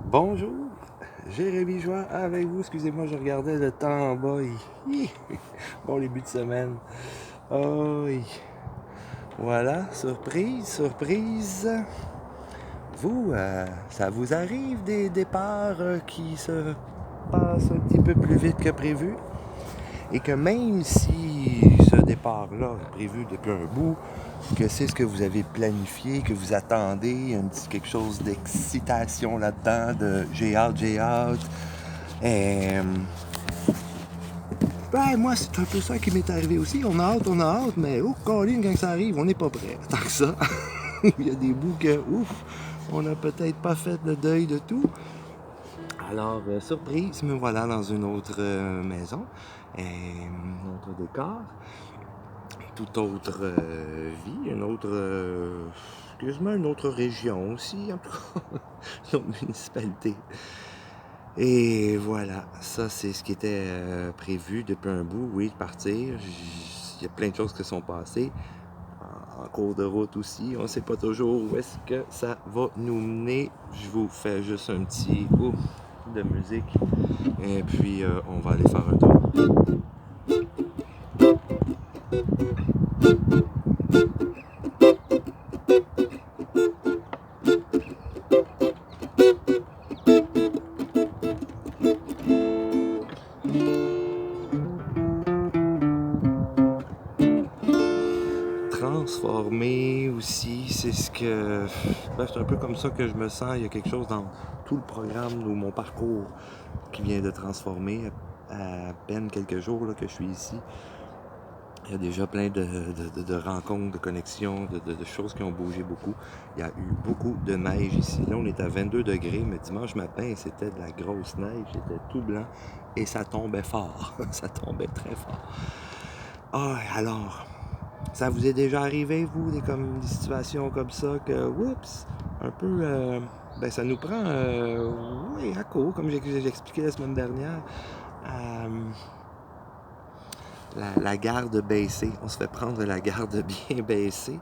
Bonjour, Jérémy Joie avec vous. Excusez-moi, je regardais le temps en bas. Bon début de semaine. Oh, voilà, surprise, surprise. Vous, ça vous arrive des départs qui se passent un petit peu plus vite que prévu? Et que même si ce départ-là est prévu depuis un bout, que c'est ce que vous avez planifié, que vous attendez, un petit quelque chose d'excitation là-dedans, de j'ai hâte. Ben, moi, c'est un peu ça qui m'est arrivé aussi. On a hâte, mais oh, Colin, quand ça arrive, on n'est pas prêt. Tant que ça, il y a des bouts que, ouf, on n'a peut-être pas fait le deuil de tout. Alors, surprise, me voilà dans une autre maison, un autre décor, toute autre vie, quasiment une autre région aussi, en tout cas, une autre municipalité. Et voilà, ça c'est ce qui était prévu depuis un bout, oui, de partir. Il y a plein de choses qui sont passées. En cours de route aussi, on ne sait pas toujours où est-ce que ça va nous mener. Je vous fais juste un petit ouf de musique. Et puis on va aller faire un tour. Transformer aussi, c'est ce que... Ben, c'est un peu comme ça que je me sens. Il y a quelque chose dans tout le programme ou mon parcours qui vient de transformer à peine quelques jours là, que je suis ici. Il y a déjà plein de rencontres, de connexions, de choses qui ont bougé beaucoup. Il y a eu beaucoup de neige ici. Là, on est à 22 degrés, mais dimanche matin, c'était de la grosse neige. C'était tout blanc et ça tombait fort. Ça tombait très fort. Ah, alors, ça vous est déjà arrivé, vous, des situations comme ça, que, oups, un peu, ben ça nous prend, oui, à court, comme j'expliquais la semaine dernière, la garde baissée. On se fait prendre la garde bien baissée,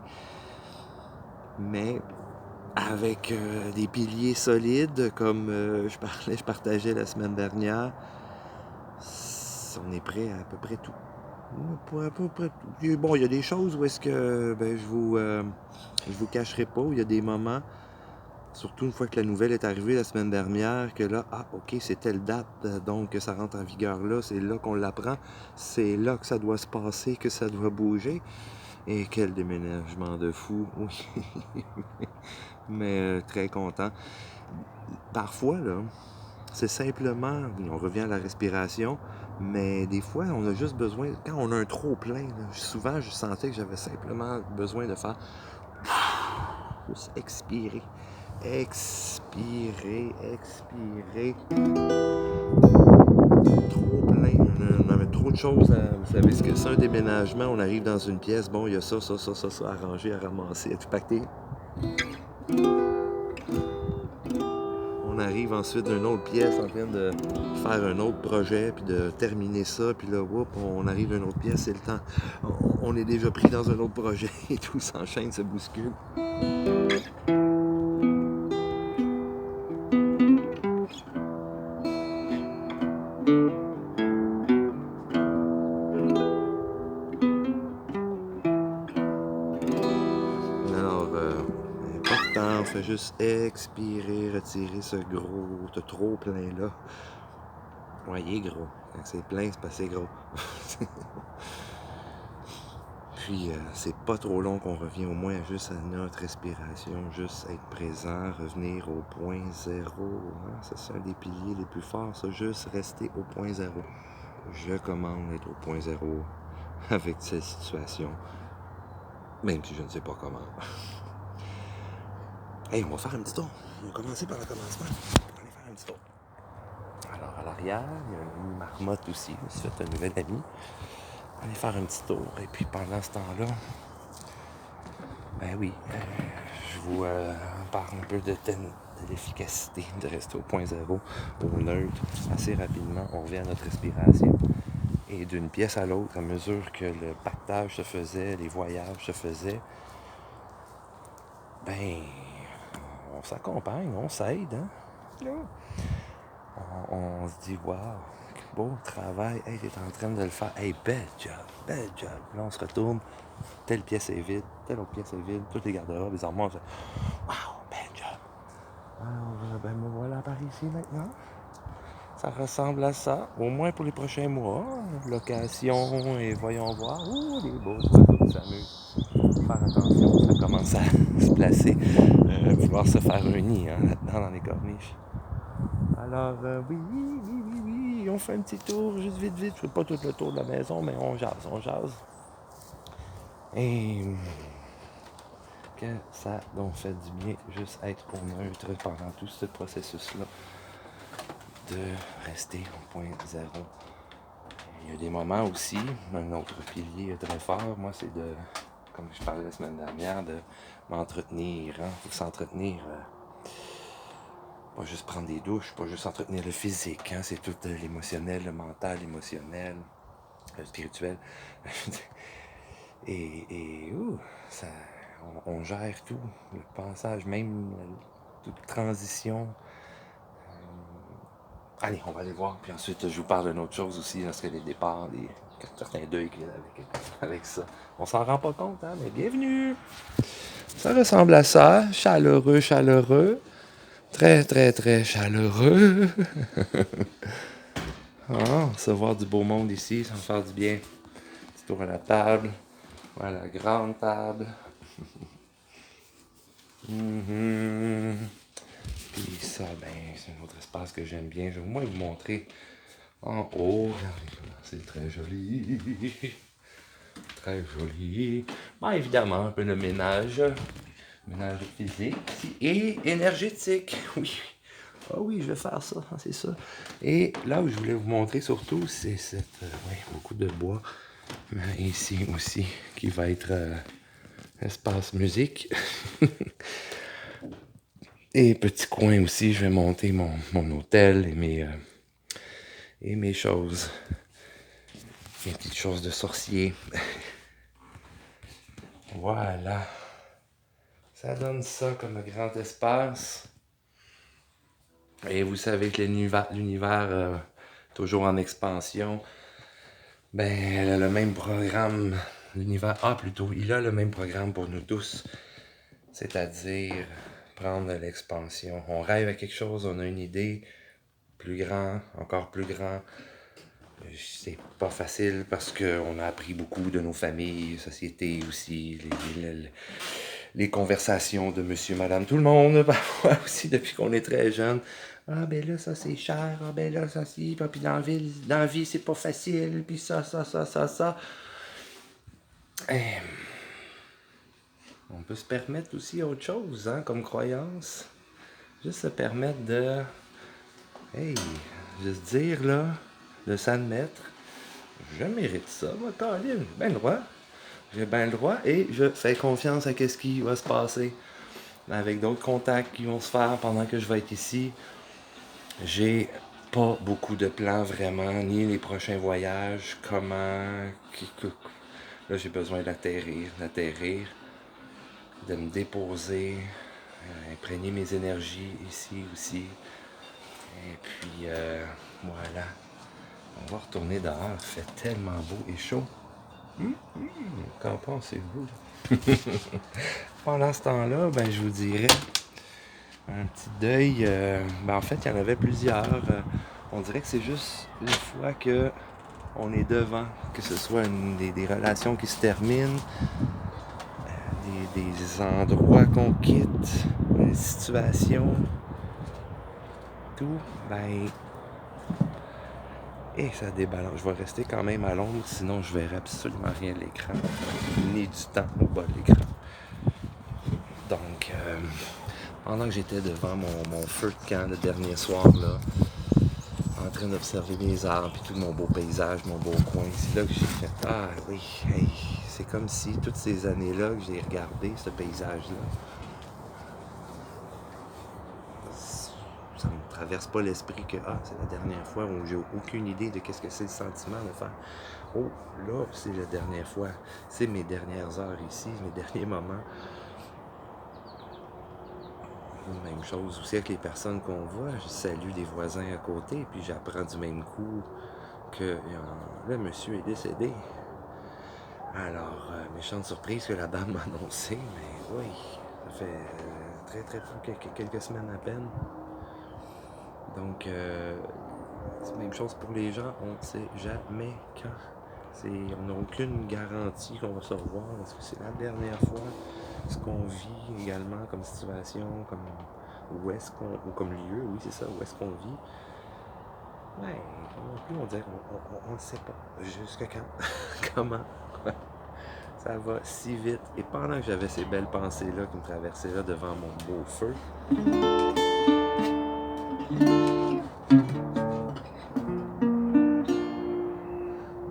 mais avec des piliers solides, comme je partageais la semaine dernière, on est prêt à peu près tout. Pour à peu près tout. Bon, il y a des choses où est-ce que je vous cacherai pas, où il y a des moments, surtout une fois que la nouvelle est arrivée la semaine dernière, que là, ok, c'est telle date, donc ça rentre en vigueur là, c'est là qu'on l'apprend, c'est là que ça doit se passer, que ça doit bouger. Et quel déménagement de fou, oui. Mais très content. Parfois, là, c'est simplement, on revient à la respiration, mais des fois, on a juste besoin, quand on a un trop plein, là, souvent, je sentais que j'avais simplement besoin de faire, juste expirer. Expirer. Trop plein. On avait trop de choses vous savez ce que c'est un déménagement. On arrive dans une pièce. Bon, il y a ça, à ranger, à ramasser, à tout pacter. On arrive ensuite d'une autre pièce en train de faire un autre projet, puis de terminer ça. Puis là, on arrive à une autre pièce, c'est le temps. On est déjà pris dans un autre projet et tout s'enchaîne, se bouscule. Alors, important, on fait juste expirer, retirer ce trop plein-là. Ouais, il est gros. Quand c'est plein, c'est pas assez gros. Puis, c'est pas trop long qu'on revient au moins juste à notre respiration, juste être présent, revenir au point zéro. Hein? Ça, c'est un des piliers les plus forts, ça, juste rester au point zéro. Je commande d'être au point zéro avec cette situation, même si je ne sais pas comment. Hey, on va faire un petit tour. On va commencer par le commencement. On va aller faire un petit tour. Alors, à l'arrière, il y a une marmotte aussi. Je me suis fait un nouvel ami. On va aller faire un petit tour. Et puis, pendant ce temps-là, ben oui, je vous parle un peu de l'efficacité de rester au point zéro, au neutre, assez rapidement. On revient à notre respiration. Et d'une pièce à l'autre, à mesure que le pactage se faisait, les voyages se faisaient, ben, on s'accompagne, on s'aide, hein? Là, on se dit, waouh, beau travail, hey, t'es en train de le faire, hey, bel job. Là, on se retourne, telle pièce est vide, telle autre pièce est vide, toutes les garde-robes, les armoires, waouh, bel job. Alors, ben, me voilà par ici maintenant. Ça ressemble à ça, au moins pour les prochains mois. Location et voyons voir. Ouh, les beaux oiseaux qui s'amusent. Faire attention, ça commence à se placer, vouloir se faire un nid, hein, là-dedans dans les corniches. Alors, oui, on fait un petit tour, juste vite. Je fais pas tout le tour de la maison, mais on jase. Et que ça donc fait du bien, juste être au neutre pendant tout ce processus-là, de rester au point zéro. Il y a des moments aussi, un autre pilier très fort, moi, c'est de, comme je parlais la semaine dernière, de m'entretenir. Il faut s'entretenir. Pas juste prendre des douches, pas juste entretenir le physique, hein, c'est tout l'émotionnel, le mental, l'émotionnel, le spirituel. et ça, on gère tout, le passage, même toute transition. Allez, on va aller voir, puis ensuite je vous parle d'une autre chose aussi, ce serait les départs, certains deuils qu'il y a avec ça. On s'en rend pas compte, hein, mais bienvenue! Ça ressemble à ça, chaleureux. Très, très, très chaleureux. Recevoir du beau monde ici, ça va faire du bien. Petit tour à la table. Voilà, la grande table. Puis ça, ben, c'est un autre espace que j'aime bien. Je vais au moins vous montrer en haut. C'est très joli. Très joli. Ben, évidemment, un peu de ménage. Ménage physique et énergétique. Oui. Ah oui, je vais faire ça, c'est ça. Et là où je voulais vous montrer surtout, c'est beaucoup de bois. Mais ici aussi, qui va être espace musique. Et petit coin aussi, je vais monter mon hôtel et mes choses. Mes petites choses de sorcier. Voilà. Ça donne ça comme grand espace. Et vous savez que l'univers toujours en expansion, ben, elle a le même programme, l'univers, il a le même programme pour nous tous, c'est-à-dire prendre l'expansion. On rêve à quelque chose, on a une idée, plus grand, encore plus grand. C'est pas facile parce qu'on a appris beaucoup de nos familles, sociétés aussi, les conversations de monsieur, madame, tout le monde, parfois aussi depuis qu'on est très jeune. Ah ben là, ça c'est cher, ah ben là, ça c'est, puis dans la vie c'est pas facile, puis ça. Et on peut se permettre aussi autre chose, hein, comme croyance. Juste se permettre de, hey, juste dire là, de s'admettre, je mérite ça, moi, Caroline, j'ai bien le droit. J'ai bien le droit et je fais confiance à ce qui va se passer. Avec d'autres contacts qui vont se faire pendant que je vais être ici. J'ai pas beaucoup de plans vraiment, ni les prochains voyages, comment. Là, j'ai besoin d'atterrir, de me déposer, imprégner mes énergies ici aussi. Et puis, voilà. On va retourner dehors. Il fait tellement beau et chaud. Qu'en pensez-vous? Pendant ce temps-là, ben, je vous dirais un petit deuil. En fait, il y en avait plusieurs. On dirait que c'est juste une fois que on est devant, que ce soit des relations qui se terminent, des endroits qu'on quitte, une situation, tout, ben, et ça débalance. Je vais rester quand même à l'ombre, sinon je verrai absolument rien de l'écran, ni du temps au bas de l'écran. Donc, pendant que j'étais devant mon feu de camp le dernier soir, là, en train d'observer mes arbres et tout mon beau paysage, mon beau coin, c'est là que j'ai fait « Ah oui, hey, c'est comme si toutes ces années-là que j'ai regardé ce paysage-là, ça me traverse pas l'esprit que c'est la dernière fois où j'ai aucune idée de qu'est-ce que c'est le sentiment de faire « Oh, là, c'est la dernière fois, c'est mes dernières heures ici, mes derniers moments. » Même chose aussi avec les personnes qu'on voit. Je salue des voisins à côté, puis j'apprends du même coup que le monsieur est décédé. Alors, méchante surprise que la dame m'a annoncé, mais oui, ça fait très très peu, quelques semaines à peine. Donc, c'est la même chose pour les gens, on ne sait jamais quand. On n'a aucune garantie qu'on va se revoir, parce que c'est la dernière fois. Ce qu'on vit également comme situation, comme où est-ce qu'on, ou comme lieu, oui c'est ça, où est-ce qu'on vit. Ouais, non plus on dirait qu'on ne sait pas. Jusqu'à quand? Comment? Quoi? Ça va si vite. Et pendant que j'avais ces belles pensées-là qui me traversaient là devant mon beau feu,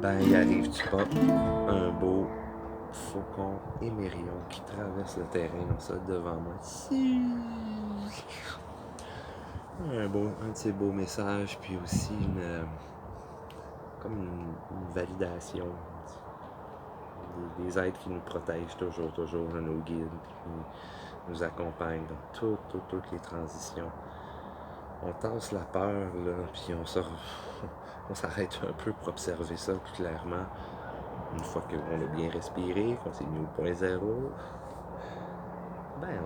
ben il arrive-tu pas un beau faucon émérillon qui traverse le terrain comme ça devant moi. Un de ces beaux messages, puis aussi comme une validation des êtres qui nous protègent toujours, nos guides, qui nous accompagnent dans toutes les transitions. On tasse la peur, là, puis on s'arrête un peu pour observer ça plus clairement. Une fois qu'on a bien respiré, qu'on s'est mis au point zéro, ben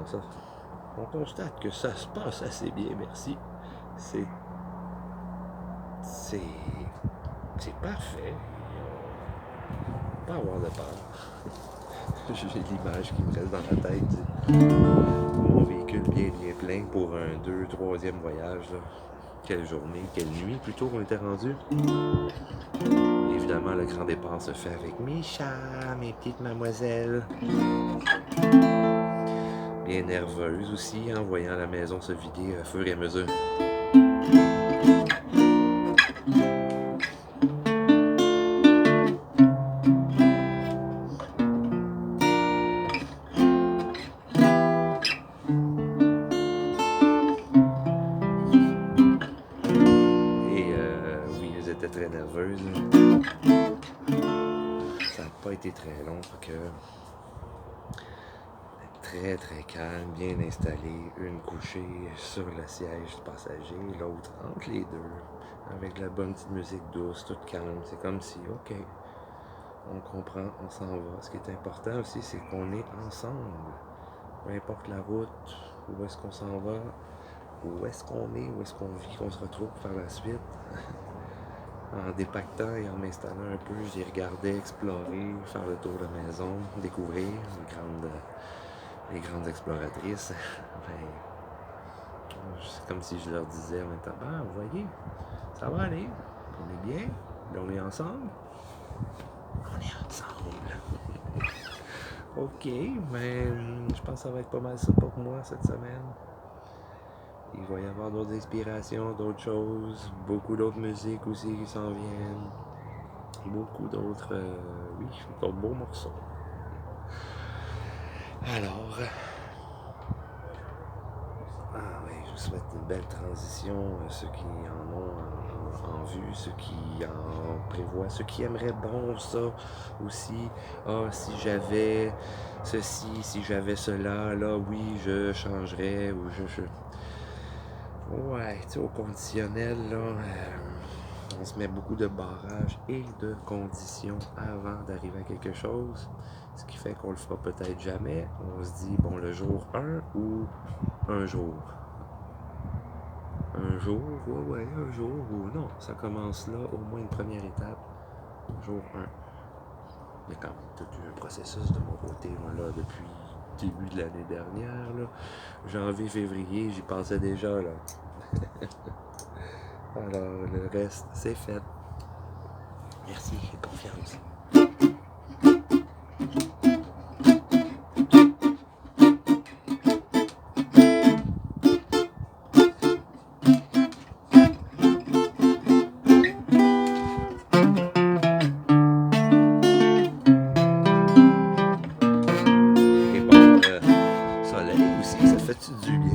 on constate que ça se passe assez bien, merci. C'est parfait. Pas avoir de peur. J'ai l'image qui me reste dans la tête. Mon véhicule bien plein pour un 2-3e voyage. Là. Quelle journée, quelle nuit plutôt qu'on était rendu. Évidemment, le grand départ se fait avec Micha, mes petites mademoiselles. Bien nerveuse aussi, en voyant la maison se vider à fur et à mesure. Oui, elles étaient très nerveuses. Ça n'a pas été très long, que très très calme, bien installé, une couchée sur le siège du passager, l'autre entre les deux, avec la bonne petite musique douce, toute calme. C'est comme si, ok, on comprend, on s'en va. Ce qui est important aussi, c'est qu'on est ensemble. Peu importe la route, où est-ce qu'on s'en va, où est-ce qu'on est, où est-ce qu'on vit, qu'on se retrouve par la suite. En dépactant et en m'installant un peu, j'ai regardé, explorer, faire le tour de la maison, découvrir les grandes exploratrices. C'est comme si je leur disais en même temps, ben, vous voyez, ça va aller, on est bien, là on est ensemble. On est ensemble. Ok, mais je pense que ça va être pas mal ça pour moi cette semaine. Il va y avoir d'autres inspirations, d'autres choses, beaucoup d'autres musiques aussi qui s'en viennent. Beaucoup d'autres, d'autres beaux morceaux. Alors, je vous souhaite une belle transition, ceux qui en ont en vue, ceux qui en prévoient, ceux qui aimeraient bon ça aussi. Si j'avais ceci, si j'avais cela, là oui, je changerais ou je... Ouais, tu sais, au conditionnel, là, on se met beaucoup de barrages et de conditions avant d'arriver à quelque chose, ce qui fait qu'on le fera peut-être jamais. On se dit, bon, le jour 1 ou un jour. Un jour, un jour, ou non, ça commence là, au moins une première étape, jour 1. Il y a quand même tout un processus de mon côté, là, depuis le début de l'année dernière, là. Janvier, février, j'y pensais déjà, là. Alors, le reste, c'est fait. Merci, confiance. Et bon, soleil aussi, ça fait du bien.